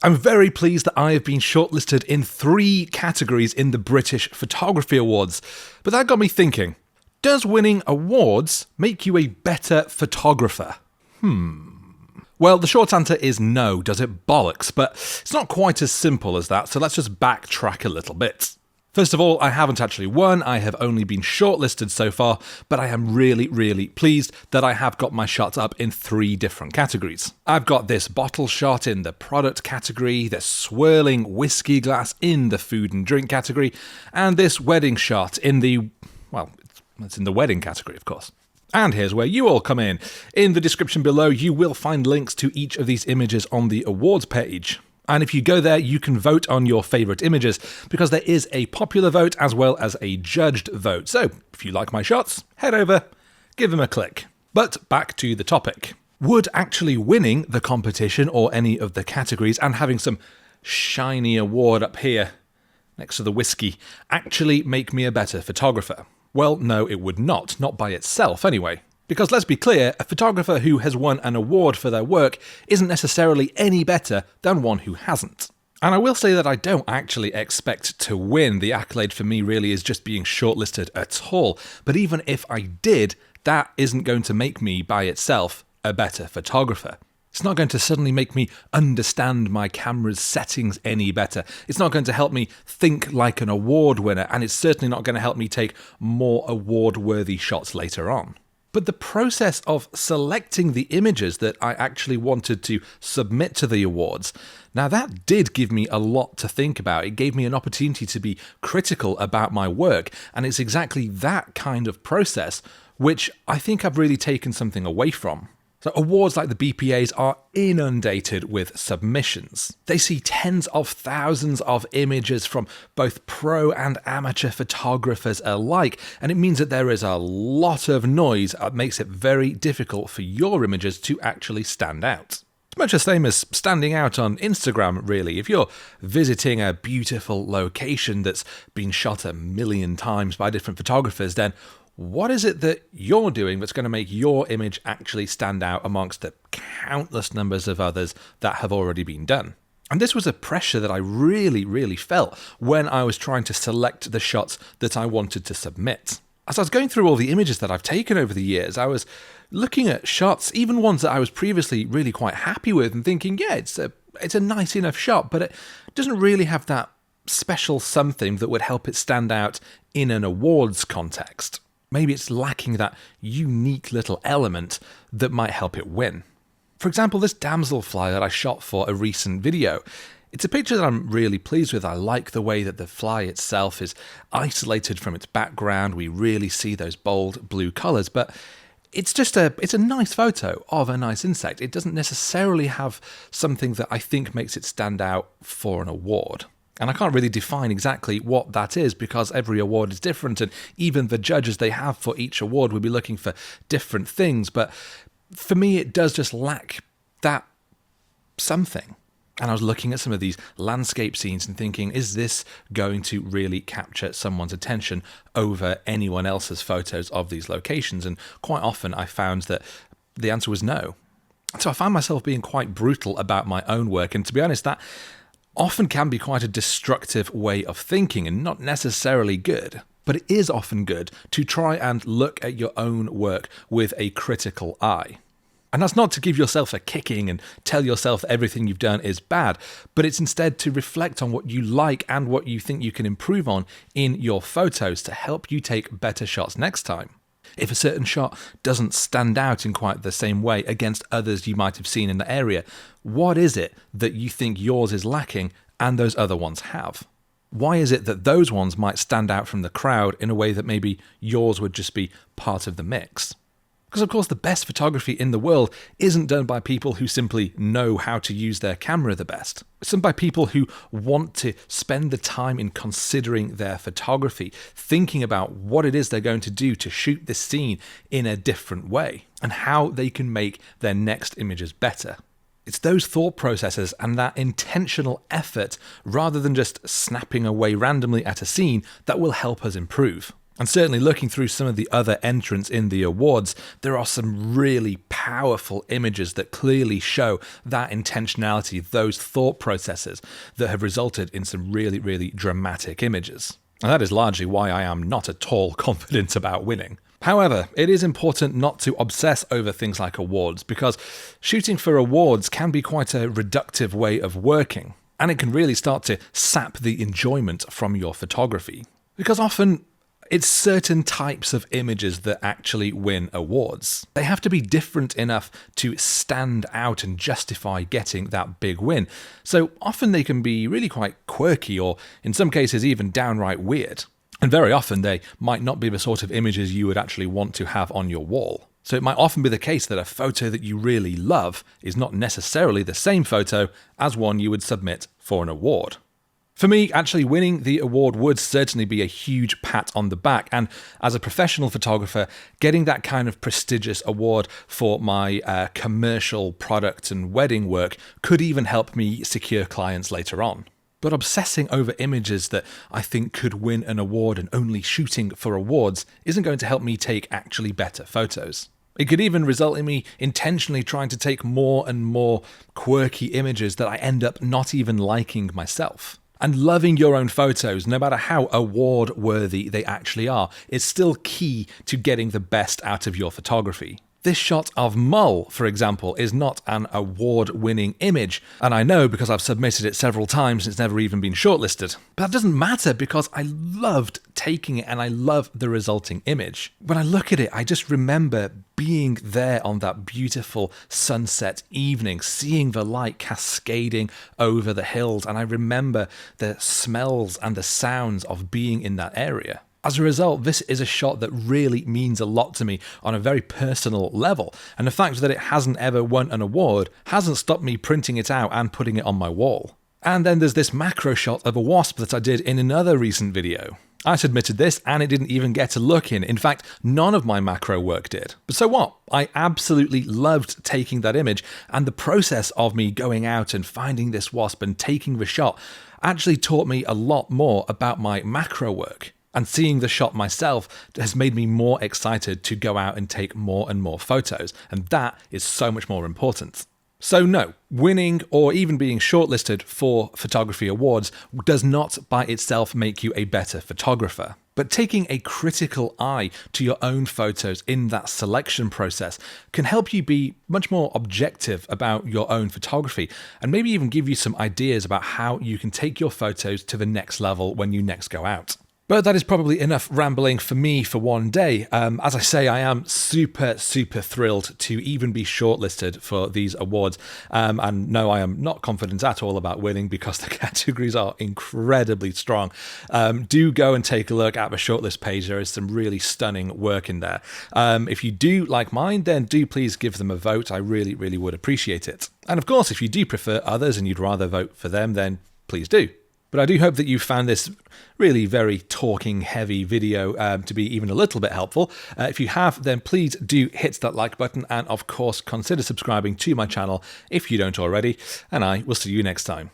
I'm very pleased that I have been shortlisted in 3 categories in the British Photography Awards, but that got me thinking, does winning awards make you a better photographer? Well, the short answer is no, does it bollocks, but it's not quite as simple as that, so let's just backtrack a little bit. First of all, I haven't actually won, I have only been shortlisted so far, but I am really, really pleased that I have got my shots up in 3 different categories. I've got this bottle shot in the product category, this swirling whiskey glass in the food and drink category, and this wedding shot in the, well, it's in the wedding category, of course. And here's where you all come in. In the description below, you will find links to each of these images on the awards page. And if you go there, you can vote on your favourite images, because there is a popular vote as well as a judged vote. So, if you like my shots, head over, give them a click. But back to the topic. Would actually winning the competition or any of the categories and having some shiny award up here next to the whiskey actually make me a better photographer? Well, no, it would not by itself anyway. Because let's be clear, a photographer who has won an award for their work isn't necessarily any better than one who hasn't. And I will say that I don't actually expect to win. The accolade for me really is just being shortlisted at all. But even if I did, that isn't going to make me by itself a better photographer. It's not going to suddenly make me understand my camera's settings any better. It's not going to help me think like an award winner, and it's certainly not going to help me take more award-worthy shots later on. But the process of selecting the images that I actually wanted to submit to the awards, now that did give me a lot to think about. It gave me an opportunity to be critical about my work, and it's exactly that kind of process which I think I've really taken something away from. So awards like the BPAs are inundated with submissions. They see tens of thousands of images from both pro and amateur photographers alike, and it means that there is a lot of noise that makes it very difficult for your images to actually stand out. It's much the same as standing out on Instagram, really. If you're visiting a beautiful location that's been shot 1,000,000 times by different photographers, then what is it that you're doing that's going to make your image actually stand out amongst the countless numbers of others that have already been done? And this was a pressure that I really, really felt when I was trying to select the shots that I wanted to submit. As I was going through all the images that I've taken over the years, I was looking at shots, even ones that I was previously really quite happy with, and thinking, yeah, it's a nice enough shot, but it doesn't really have that special something that would help it stand out in an awards context. Maybe it's lacking that unique little element that might help it win. For example, this damselfly that I shot for a recent video. It's a picture that I'm really pleased with. I like the way that the fly itself is isolated from its background. We really see those bold blue colours, but it's a nice photo of a nice insect. It doesn't necessarily have something that I think makes it stand out for an award. And I can't really define exactly what that is because every award is different, and even the judges they have for each award will be looking for different things. But for me, it does just lack that something. And I was looking at some of these landscape scenes and thinking, is this going to really capture someone's attention over anyone else's photos of these locations? And quite often I found that the answer was no. So I found myself being quite brutal about my own work. And to be honest, that often can be quite a destructive way of thinking and not necessarily good. But it is often good to try and look at your own work with a critical eye. And that's not to give yourself a kicking and tell yourself everything you've done is bad, but it's instead to reflect on what you like and what you think you can improve on in your photos to help you take better shots next time. If a certain shot doesn't stand out in quite the same way against others you might have seen in the area, what is it that you think yours is lacking and those other ones have? Why is it that those ones might stand out from the crowd in a way that maybe yours would just be part of the mix? Because of course the best photography in the world isn't done by people who simply know how to use their camera the best. It's done by people who want to spend the time in considering their photography, thinking about what it is they're going to do to shoot this scene in a different way, and how they can make their next images better. It's those thought processes and that intentional effort, rather than just snapping away randomly at a scene, that will help us improve. And certainly looking through some of the other entrants in the awards, there are some really powerful images that clearly show that intentionality, those thought processes that have resulted in some really, really dramatic images. And that is largely why I am not at all confident about winning. However, it is important not to obsess over things like awards, because shooting for awards can be quite a reductive way of working, and it can really start to sap the enjoyment from your photography. Because often, it's certain types of images that actually win awards. They have to be different enough to stand out and justify getting that big win. So often they can be really quite quirky, or in some cases even downright weird. And very often they might not be the sort of images you would actually want to have on your wall. So it might often be the case that a photo that you really love is not necessarily the same photo as one you would submit for an award. For me, actually winning the award would certainly be a huge pat on the back, and as a professional photographer, getting that kind of prestigious award for my commercial product and wedding work could even help me secure clients later on. But obsessing over images that I think could win an award and only shooting for awards isn't going to help me take actually better photos. It could even result in me intentionally trying to take more and more quirky images that I end up not even liking myself. And loving your own photos, no matter how award-worthy they actually are, is still key to getting the best out of your photography. This shot of Mull, for example, is not an award-winning image, and I know because I've submitted it several times and it's never even been shortlisted. But that doesn't matter because I loved taking it and I love the resulting image. When I look at it, I just remember being there on that beautiful sunset evening, seeing the light cascading over the hills, and I remember the smells and the sounds of being in that area. As a result, this is a shot that really means a lot to me on a very personal level, and the fact that it hasn't ever won an award hasn't stopped me printing it out and putting it on my wall. And then there's this macro shot of a wasp that I did in another recent video. I submitted this and it didn't even get a look in. In fact, none of my macro work did. But so what? I absolutely loved taking that image, and the process of me going out and finding this wasp and taking the shot actually taught me a lot more about my macro work. And seeing the shot myself has made me more excited to go out and take more and more photos. And that is so much more important. So no, winning or even being shortlisted for photography awards does not by itself make you a better photographer. But taking a critical eye to your own photos in that selection process can help you be much more objective about your own photography, and maybe even give you some ideas about how you can take your photos to the next level when you next go out. But that is probably enough rambling for me for one day. As I say, I am super thrilled to even be shortlisted for these awards. And no, I am not confident at all about winning because the categories are incredibly strong. Do go and take a look at the shortlist page. There is some really stunning work in there. If you do like mine, then do please give them a vote. I really would appreciate it. And of course, if you do prefer others and you'd rather vote for them, then please do. But I do hope that you found this really very talking heavy video to be even a little bit helpful. If you have, then please do hit that like button, and of course consider subscribing to my channel if you don't already, and I will see you next time.